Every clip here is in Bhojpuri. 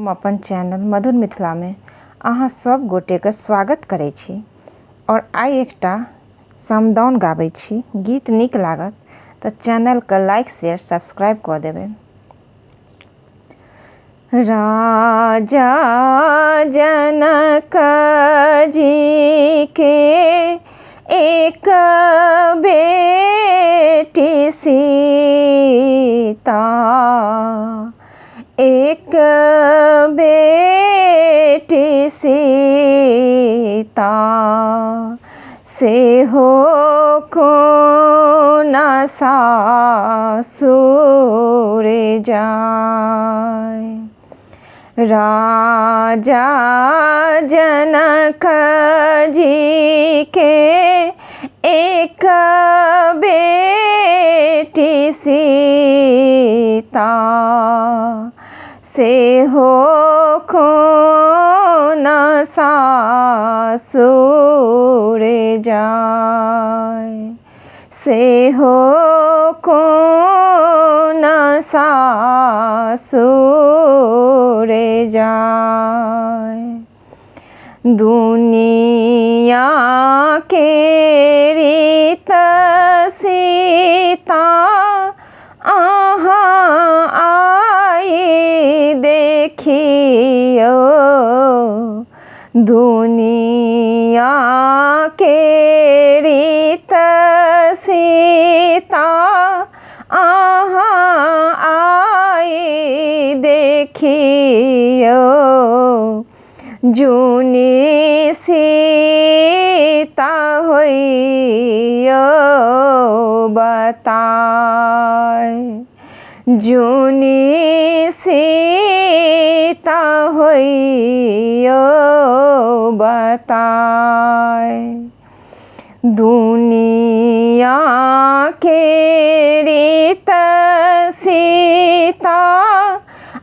हम अपन चैनल मधुर मिथिला में अहाँ सब गोटे के स्वागत करै छी और आइ एकटा समदाउन गाबै छी। गीत नीक लागत तऽ चैनल के लाइक शेयर सब्सक्राइब कऽ देबै। राजा जनक जी के एक बेटी सीता, एक बेटी सीता से हो कोन सासुर जाय। राजा जनक जी के एक बेटी सीता से हो कोन सासुर जाय, से हो कोन सासुर जाय। दुनिया के रीत सीता अहाँ आई देखियो, दुनिया के रीत सीता अहाँ आई देखियो। जूनी सीता होइयो बताय, जूनी सीता होइयो बताय। दुनिया के रीत सीता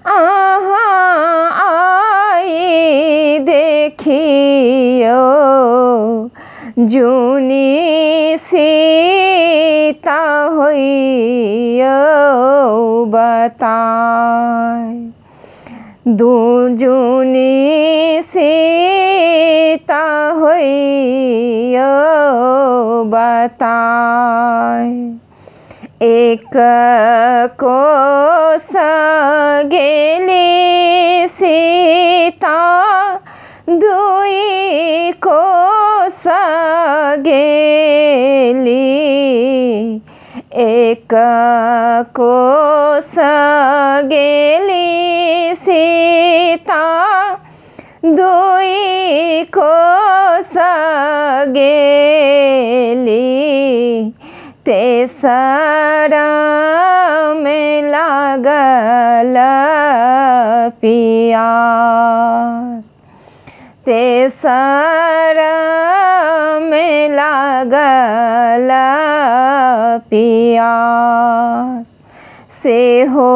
अहाँ आई देखियो, जूनी सीता होइयो बताय। जूनी सीता होइयो बताय। एक कोस गेली सीता, दुई कोस गेली, एक कोस गेली सीता, दुई कोस गेली, तेसर में लागल पियास, तेसर में लागल पियास, से हो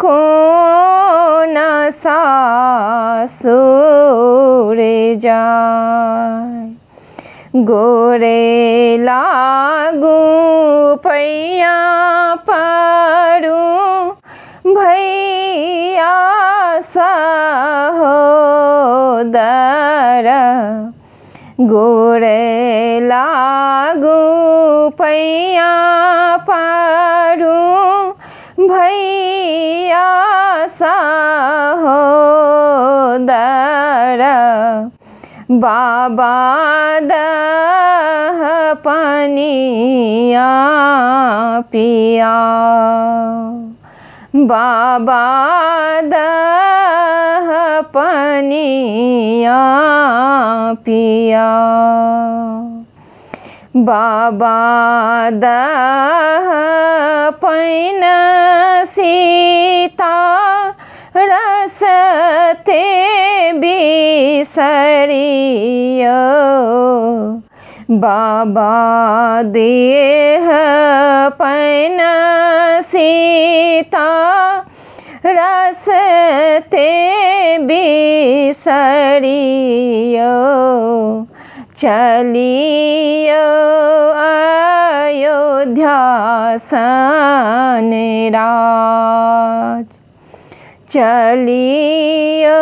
कोन सासुर जाय। गोरे लागू पैया परू भैया सहोदर, गोरे लागू पैया परू भैया सहोदर। बाबा दह पनिया पिया, बाबा दह पनिया पिया, बाबा दह पैन सीता रसते बिसरियो। बाबा देह पैन सीता रसते बिसरियो। चलियो अयोध्या सन राज, चलियो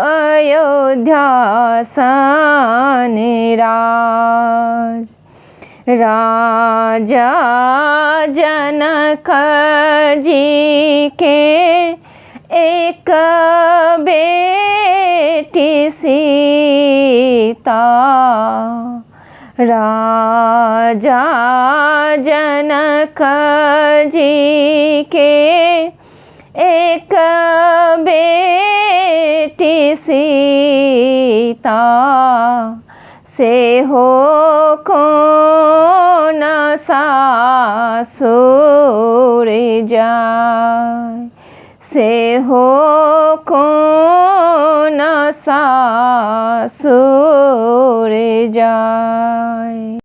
अयोध्या सन राज। राजा जनक जी के एक बेटी सीता। राजा जनक जी के एक बेटी सीता। से हो कौन सासुर जाय। से हो कौन सासुर जाय।